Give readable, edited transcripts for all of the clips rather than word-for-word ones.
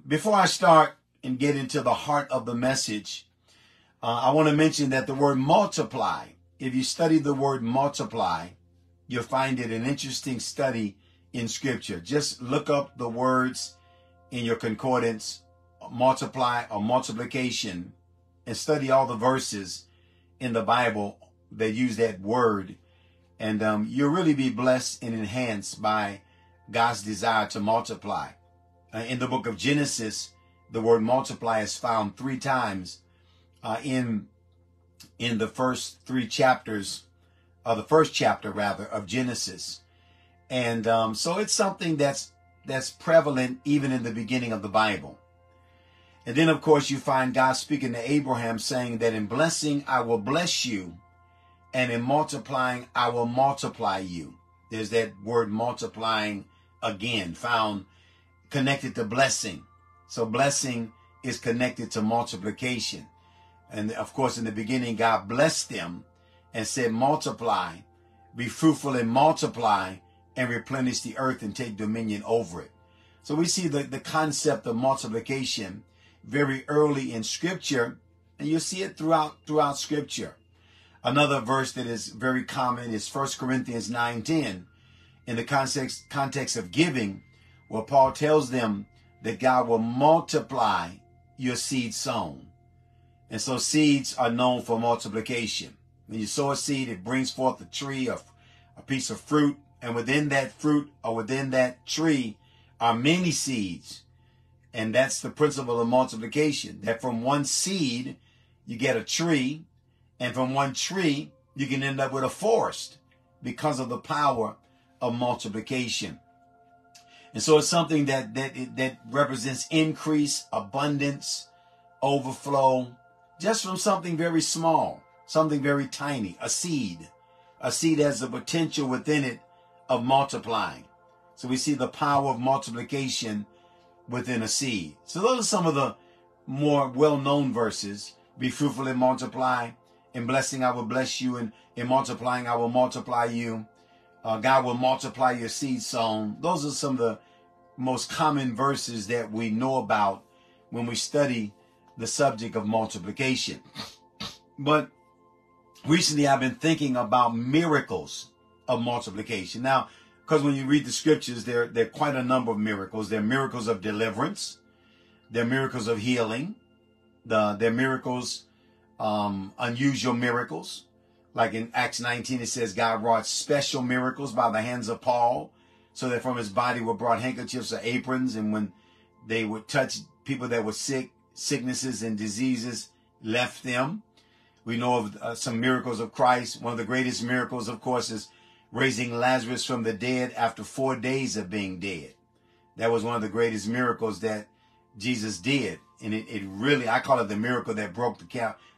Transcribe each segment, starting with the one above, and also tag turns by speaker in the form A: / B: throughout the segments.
A: Before I start and get into the heart of the message, I want to mention that the word multiply, if you study the word multiply, you'll find it an interesting study in Scripture. Just look up the words in your concordance, multiply or multiplication, and study all the verses in the Bible that use that word. And you'll really be blessed and enhanced by God's desire to multiply. In the book of Genesis, the word multiply is found 3 times in the first 3 chapters, or the first chapter rather, of Genesis. And so it's something that's prevalent even in the beginning of the Bible. And then, of course, you find God speaking to Abraham saying that in blessing, I will bless you, and in multiplying, I will multiply you. There's that word multiplying again, found connected to blessing. So blessing is connected to multiplication. And of course, in the beginning, God blessed them and said, multiply, be fruitful and multiply, and replenish the earth and take dominion over it. So we see the concept of multiplication very early in Scripture, and you'll see it throughout Scripture. Another verse that is very common is 1 Corinthians 9:10, in the context of giving, where Paul tells them that God will multiply your seed sown. And so seeds are known for multiplication. When you sow a seed, it brings forth a tree, a piece of fruit, and within that fruit or within that tree are many seeds. And that's the principle of multiplication, that from one seed you get a tree, and from one tree you can end up with a forest because of the power of multiplication. And so it's something that represents increase, abundance, overflow, just from something very small, something very tiny, a seed. A seed has the potential within it of multiplying. So we see the power of multiplication within a seed. So those are some of the more well-known verses. Be fruitful and multiply. In blessing, I will bless you. And in multiplying, I will multiply you. God will multiply your seed sown. Those are some of the most common verses that we know about when we study the subject of multiplication. But recently I've been thinking about miracles of multiplication. Now, because when you read the Scriptures, there are quite a number of miracles. There are miracles of deliverance. There are miracles of healing. There are miracles, unusual miracles. Like in Acts 19, it says God wrought special miracles by the hands of Paul, so that from his body were brought handkerchiefs or aprons, and when they would touch people that were sick, sicknesses and diseases left them. We know of some miracles of Christ. One of the greatest miracles, of course, is raising Lazarus from the dead after 4 days of being dead. That was one of the greatest miracles that Jesus did. And it really, I call it the miracle that broke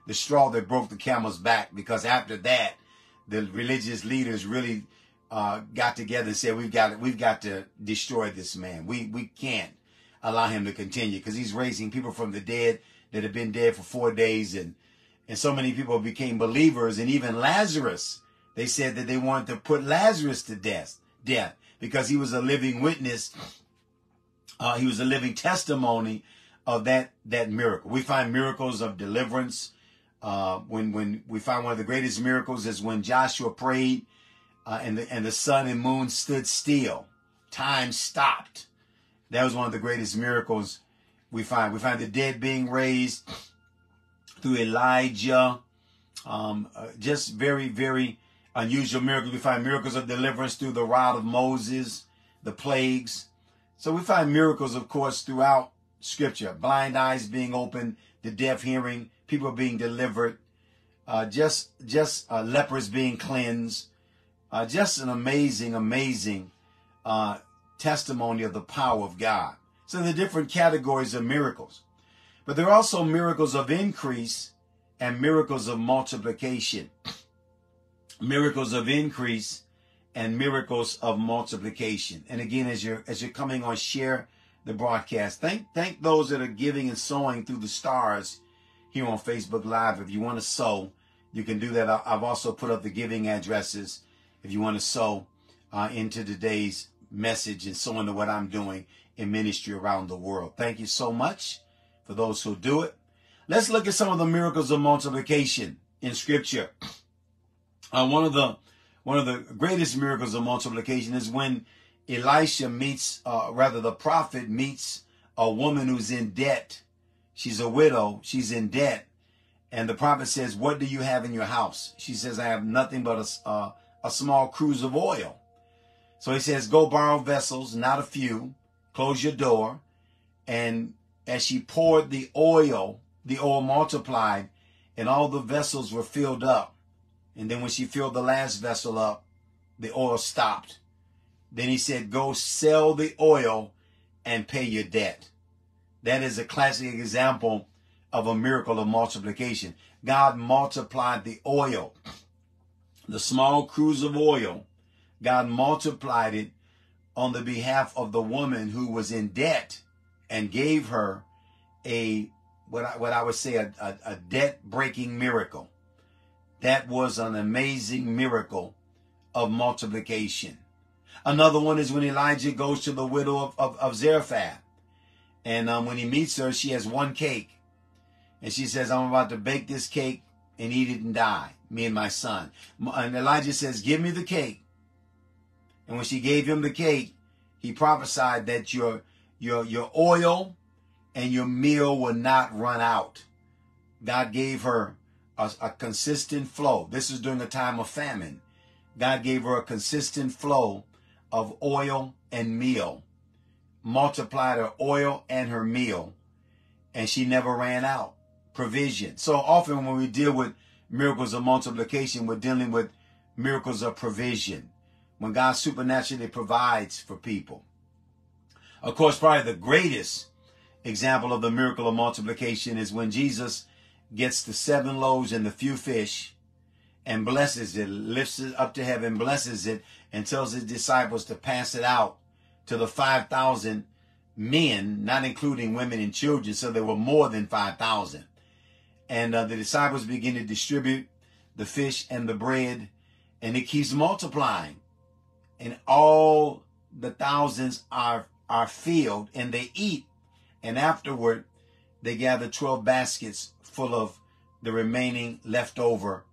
A: the straw that broke the camel's back, because after that, the religious leaders really got together and said, we've got to destroy this man. We can't allow him to continue, because he's raising people from the dead that have been dead for 4 days. And so many people became believers. And even Lazarus, they said that they wanted to put Lazarus to death because he was a living witness. He was a living testimony of that miracle. We find miracles of deliverance. When we find one of the greatest miracles is when Joshua prayed and the sun and moon stood still. Time stopped. That was one of the greatest miracles we find. We find the dead being raised through Elijah. Just very, very unusual miracles. We find miracles of deliverance through the rod of Moses, the plagues. So we find miracles, of course, throughout Scripture. Blind eyes being opened, the deaf hearing, people being delivered, just lepers being cleansed. Just an amazing testimony of the power of God. So there are different categories of miracles. But there are also miracles of increase and miracles of multiplication. Miracles of increase and miracles of multiplication. And again, as you're coming on, share the broadcast. Thank those that are giving and sowing through the stars here on Facebook Live. If you want to sow, you can do that. I've also put up the giving addresses if you want to sow into today's message and sow into what I'm doing in ministry around the world. Thank you so much for those who do it. Let's look at some of the miracles of multiplication in Scripture. One of the greatest miracles of multiplication is when Elisha meets, the prophet meets a woman who's in debt. She's a widow. She's in debt. And the prophet says, "What do you have in your house?" She says, "I have nothing but a small cruse of oil." So he says, "Go borrow vessels, not a few. Close your door." And as she poured the oil multiplied, and all the vessels were filled up. And then when she filled the last vessel up, the oil stopped. Then he said, "Go sell the oil and pay your debt." That is a classic example of a miracle of multiplication. God multiplied the oil, the small cruse of oil. God multiplied it on the behalf of the woman who was in debt and gave her what I would say a debt-breaking miracle. That was an amazing miracle of multiplication. Another one is when Elijah goes to the widow of Zarephath. And when he meets her, she has one cake. And she says, "I'm about to bake this cake and eat it and die, me and my son." And Elijah says, "Give me the cake." And when she gave him the cake, he prophesied that your oil and your meal will not run out. God gave her a consistent flow. This is during a time of famine. God gave her a consistent flow of oil and meal, multiplied her oil and her meal, and she never ran out. Provision. So often when we deal with miracles of multiplication, we're dealing with miracles of provision, when God supernaturally provides for people. Of course, probably the greatest example of the miracle of multiplication is when Jesus gets the 7 loaves and the few fish and blesses it, lifts it up to heaven, blesses it, and tells his disciples to pass it out to the 5,000 men, not including women and children. So there were more than 5,000. And the disciples begin to distribute the fish and the bread, and it keeps multiplying. And all the thousands are filled, and they eat. And afterward, they gather 12 baskets full of the remaining leftover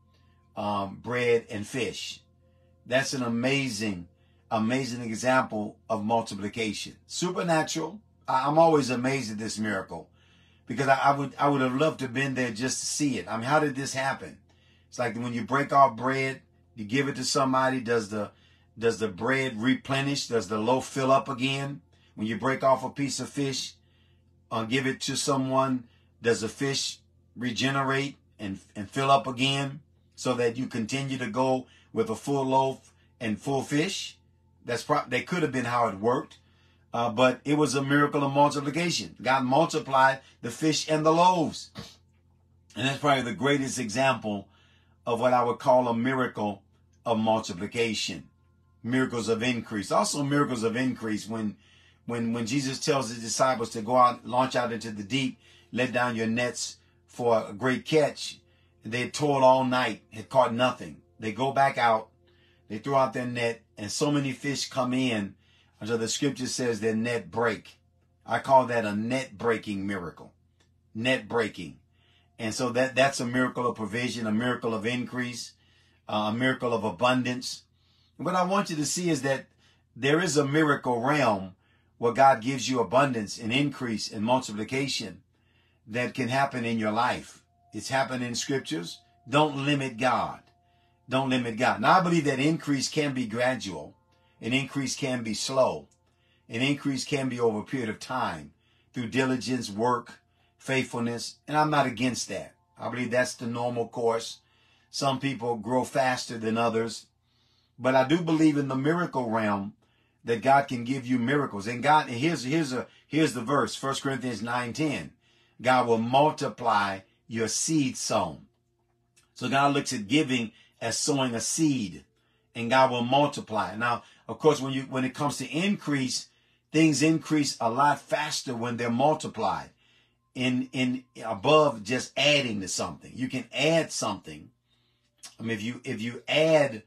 A: bread and fish. That's an amazing example of multiplication. Supernatural. I'm always amazed at this miracle, because I would have loved to have been there just to see it. I mean, how did this happen? It's like when you break off bread, you give it to somebody. Does the bread replenish? Does the loaf fill up again? When you break off a piece of fish, give it to someone, does the fish regenerate and fill up again so that you continue to go with a full loaf and full fish? That could have been how it worked. But it was a miracle of multiplication. God multiplied the fish and the loaves. And that's probably the greatest example of what I would call a miracle of multiplication. Miracles of increase. Also miracles of increase when Jesus tells his disciples to go out, launch out into the deep, let down your nets for a great catch. They had toiled all night, had caught nothing. They go back out, they throw out their net, and so many fish come in until the scripture says their net break. I call that a net breaking miracle. Net breaking. And so that's a miracle of provision, a miracle of increase, a miracle of abundance. What I want you to see is that there is a miracle realm where God gives you abundance and increase and multiplication that can happen in your life. It's happened in scriptures. Don't limit God. Don't limit God. Now, I believe that increase can be gradual. An increase can be slow. An increase can be over a period of time through diligence, work, faithfulness. And I'm not against that. I believe that's the normal course. Some people grow faster than others. But I do believe in the miracle realm that God can give you miracles. And God, and here's the verse, 1 Corinthians 9:10. God will multiply your seed sown. So God looks at giving as sowing a seed, and God will multiply. Now, of course, when it comes to increase, things increase a lot faster when they're multiplied. In above just adding to something. You can add something. I mean, if you add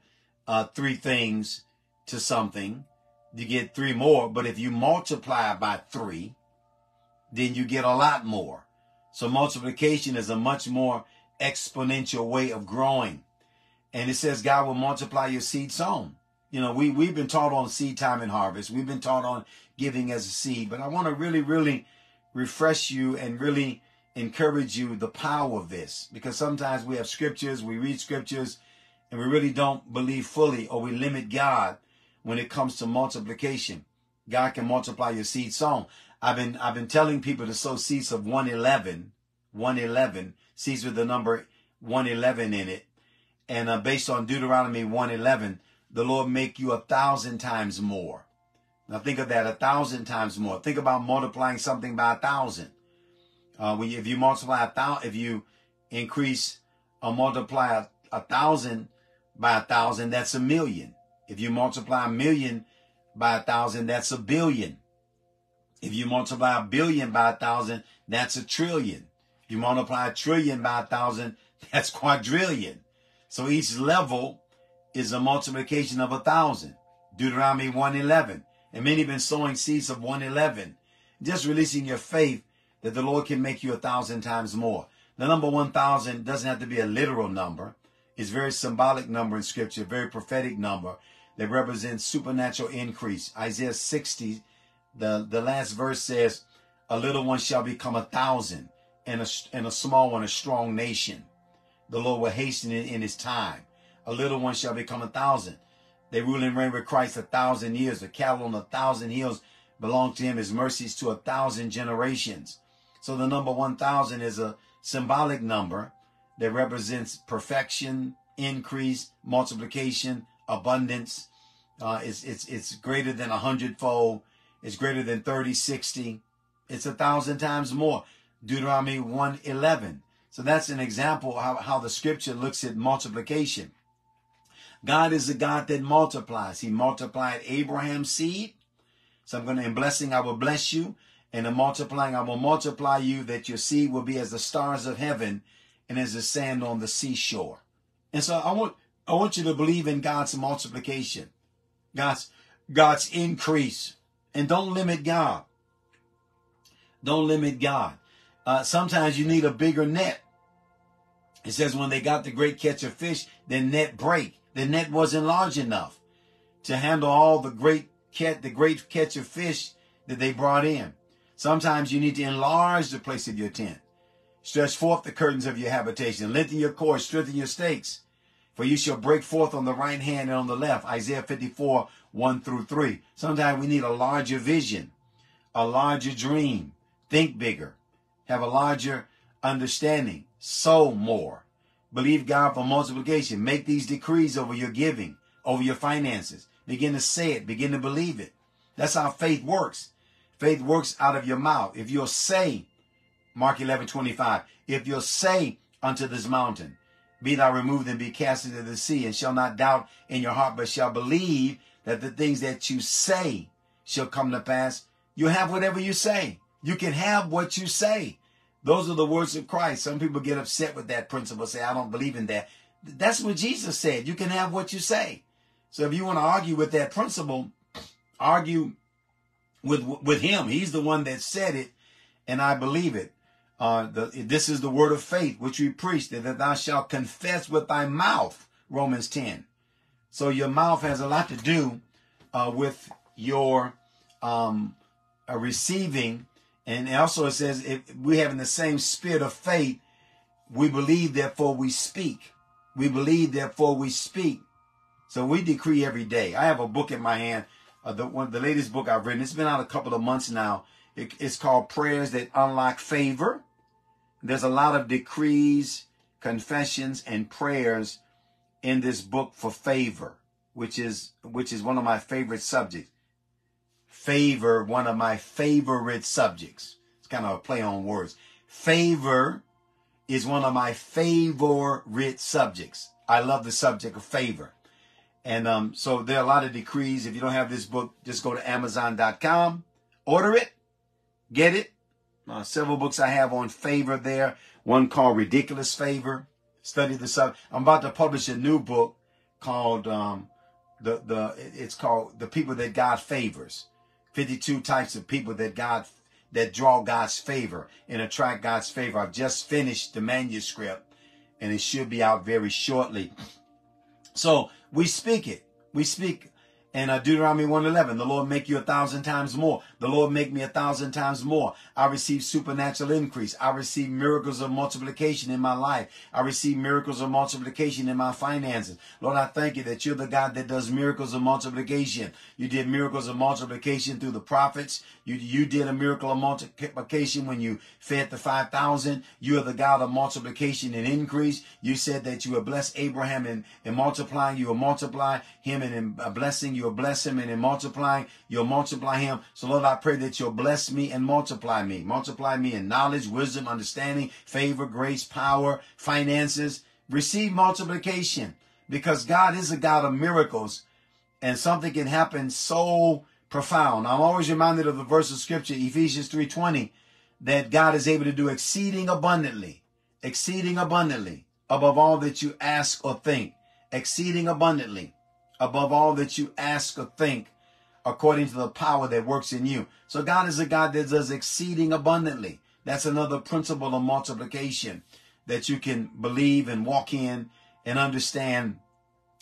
A: 3 things to something, you get 3 more. But if you multiply by 3, then you get a lot more. So multiplication is a much more exponential way of growing. And it says God will multiply your seed sown. You know, we've been taught on seed time and harvest. We've been taught on giving as a seed. But I want to really, really refresh you and really encourage you the power of this. Because sometimes we have scriptures, we read scriptures, and we really don't believe fully, or we limit God when it comes to multiplication. God can multiply your seed sown. I've been telling people to sow seeds of 111, seeds with the number 111 in it. And based on Deuteronomy 1:11, the Lord make you 1,000 times more. Now think of that, 1,000 times more. Think about multiplying something by 1,000. If you multiply if you increase or multiply 1,000 by 1,000, that's 1,000,000. If you multiply 1,000,000 by 1,000, that's 1,000,000,000. If you multiply 1,000,000,000 by 1,000, that's 1,000,000,000,000. If you multiply 1,000,000,000 by 1,000, that's quadrillion. So each level is a multiplication of 1,000. Deuteronomy 1:11. And many have been sowing seeds of 1:11. Just releasing your faith that the Lord can make you 1,000 times more. The number 1,000 doesn't have to be a literal number. It's a very symbolic number in Scripture, a very prophetic number that represents supernatural increase. Isaiah 60, the last verse says, a little one shall become 1,000, and a small one a strong nation. The Lord will hasten it in his time. A little one shall become 1,000. They rule and reign with Christ 1,000 years. The cattle on 1,000 hills belong to him. His mercies to 1,000 generations. So the number 1,000 is a symbolic number that represents perfection, increase, multiplication, abundance. It's greater than 100-fold. It's greater than 30, 60. It's 1,000 times more. Deuteronomy 1:11. So that's an example of how the scripture looks at multiplication. God is a God that multiplies. He multiplied Abraham's seed. So in blessing, I will bless you. And in multiplying, I will multiply you, that your seed will be as the stars of heaven and as the sand on the seashore. And so I want you to believe in God's multiplication, God's increase. And don't limit God. Don't limit God. Sometimes you need a bigger net. It says when they got the great catch of fish, their net break. The net wasn't large enough to handle all the great catch of fish that they brought in. Sometimes you need to enlarge the place of your tent. Stretch forth the curtains of your habitation. Lengthen your cords, strengthen your stakes. For you shall break forth on the right hand and on the left. Isaiah 54, 1-3. Sometimes we need a larger vision, a larger dream. Think bigger. Have a larger understanding. Sow more. Believe God for multiplication. Make these decrees over your giving, over your finances. Begin to say it. Begin to believe it. That's how faith works. Faith works out of your mouth. If you'll say, Mark 11:25, if you'll say unto this mountain, be thou removed and be cast into the sea, and shall not doubt in your heart, but shall believe that the things that you say shall come to pass, you have whatever you say. You can have what you say. Those are the words of Christ. Some people get upset with that principle, say, I don't believe in that. That's what Jesus said. You can have what you say. So if you want to argue with that principle, argue with him. He's the one that said it, and I believe it. This is the word of faith, which we preach, that thou shalt confess with thy mouth, Romans 10. So your mouth has a lot to do with your receiving. And also it says, if we have in the same spirit of faith, we believe, therefore we speak. We believe, therefore we speak. So we decree every day. I have a book in my hand, the latest book I've written. It's been out a couple of months now. It's called Prayers That Unlock Favor. There's a lot of decrees, confessions, and prayers in this book for favor, which is one of my favorite subjects. Favor, one of my favorite subjects. It's kind of a play on words. Favor is one of my favorite subjects. I love the subject of favor. And so there are a lot of decrees. If you don't have this book, just go to Amazon.com, order it, get it. Several books I have on favor there. One called Ridiculous Favor. Study the subject. I'm about to publish a new book called it's called the people that God favors. 52 types of people that draw God's favor and attract God's favor. I've just finished the manuscript, and it should be out very shortly. So we speak it. We speak. And Deuteronomy 1:11, the Lord make you 1,000 times more. The Lord make me 1,000 times more. I receive supernatural increase. I receive miracles of multiplication in my life. I receive miracles of multiplication in my finances. Lord, I thank you that you're the God that does miracles of multiplication. You did miracles of multiplication through the prophets. You did a miracle of multiplication when you fed the 5,000. You are the God of multiplication and increase. You said that you would bless Abraham in multiplying. You will multiply him, and in blessing you will bless him, and in multiplying you'll multiply him. So Lord, I pray that you'll bless me and multiply me. Multiply me in knowledge, wisdom, understanding, favor, grace, power, finances. Receive multiplication, because God is a God of miracles, and something can happen so profound. I'm always reminded of the verse of scripture, Ephesians 3:20, that God is able to do exceeding abundantly above all that you ask or think, exceeding abundantly above all that you ask or think, according to the power that works in you. So God is a God that does exceeding abundantly. That's another principle of multiplication that you can believe and walk in and understand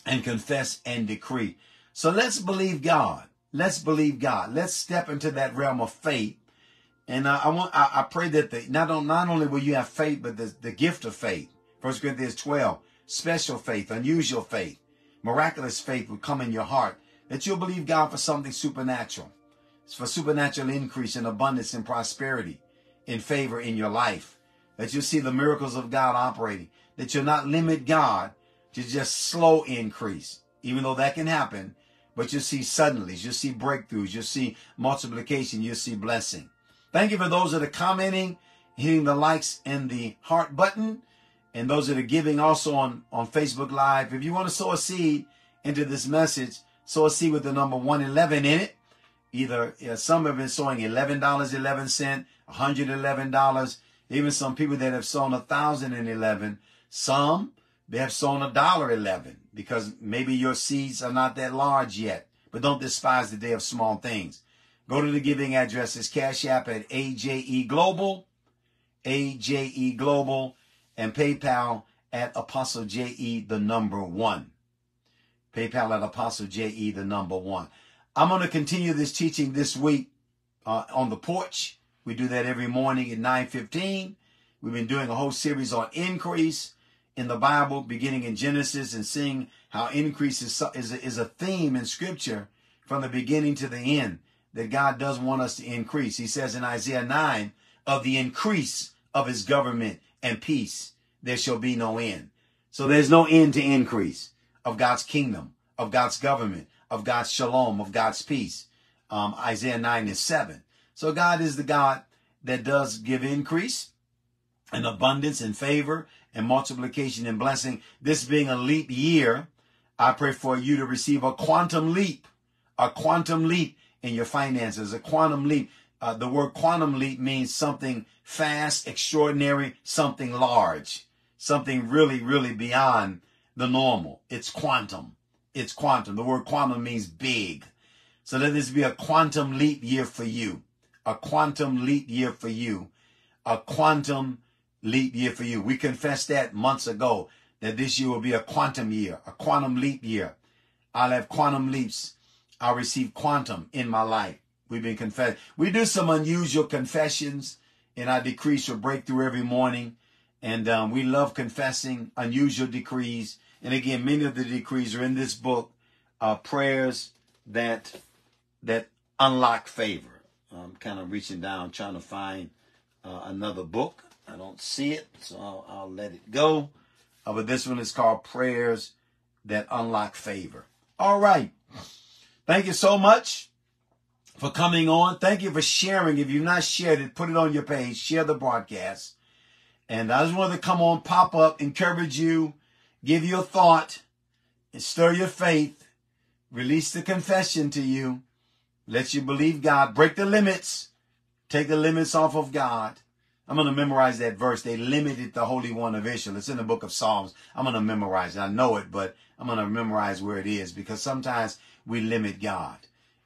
A: and confess and decree. So let's believe God. Let's believe God. Let's step into that realm of faith. And I pray that not only will you have faith, but the gift of faith. 1 Corinthians 12, special faith, unusual faith, miraculous faith will come in your heart, that you'll believe God for something supernatural. It's for supernatural increase in abundance and prosperity, in favor in your life, that you'll see the miracles of God operating, that you'll not limit God to just slow increase, even though that can happen, but you'll see suddenlies, you'll see breakthroughs, you'll see multiplication, you'll see blessing. Thank you for those that are commenting, hitting the likes and the heart button, and those that are giving also on Facebook Live. If you want to sow a seed into this message, sow a seed with the number 111 in it. Either some have been sowing $11.11, $111. Even some people that have sown 1,011. Some they have sown $1.11, because maybe your seeds are not that large yet. But don't despise the day of small things. Go to the giving addresses, Cash App at AJE Global, and PayPal at Apostle JE the number 1. PayPal at Apostle JE the number 1. I'm going to continue this teaching this week on the porch. We do that every morning at 9:15. We've been doing a whole series on increase in the Bible, beginning in Genesis, and seeing how increase is a theme in Scripture from the beginning to the end, that God does want us to increase. He says in Isaiah 9, of the increase of his government and peace, there shall be no end. So there's no end to increase of God's kingdom, of God's government, of God's shalom, of God's peace. Isaiah 9:7. So God is the God that does give increase and abundance and favor and multiplication and blessing. This being a leap year, I pray for you to receive a quantum leap in your finances, a quantum leap. The word quantum leap means something fast, extraordinary, something large, something really, really beyond the normal. It's quantum. It's quantum. The word quantum means big. So let this be a quantum leap year for you. A quantum leap year for you. A quantum leap year for you. We confessed that months ago, that this year will be a quantum year, a quantum leap year. I'll have quantum leaps. I'll receive quantum in my life. We've been confessed. We do some unusual confessions in our decrees for breakthrough every morning. And we love confessing unusual decrees. And again, many of the decrees are in this book, prayers that unlock favor. I'm kind of reaching down, trying to find another book. I don't see it, so I'll let it go. But this one is called Prayers That Unlock Favor. All right. Thank you so much for coming on. Thank you for sharing. If you've not shared it, put it on your page. Share the broadcast. And I just wanted to come on, pop up, encourage you, give you a thought, and stir your faith, release the confession to you, let you believe God, break the limits, take the limits off of God, I'm going to memorize that verse. They limited the Holy One of Israel. It's in the book of Psalms. I'm going to memorize it. I know it, but I'm going to memorize where it is, because sometimes we limit God,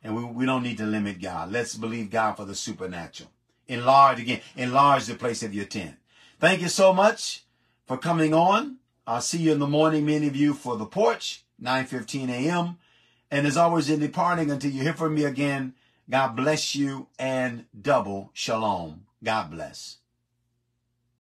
A: and we don't need to limit God. Let's believe God for the supernatural. Enlarge the place of your tent. Thank you so much for coming on. I'll see you in the morning, many of you, for the porch, 9:15 a.m. And as always, in departing, until you hear from me again, God bless you and double shalom. God bless.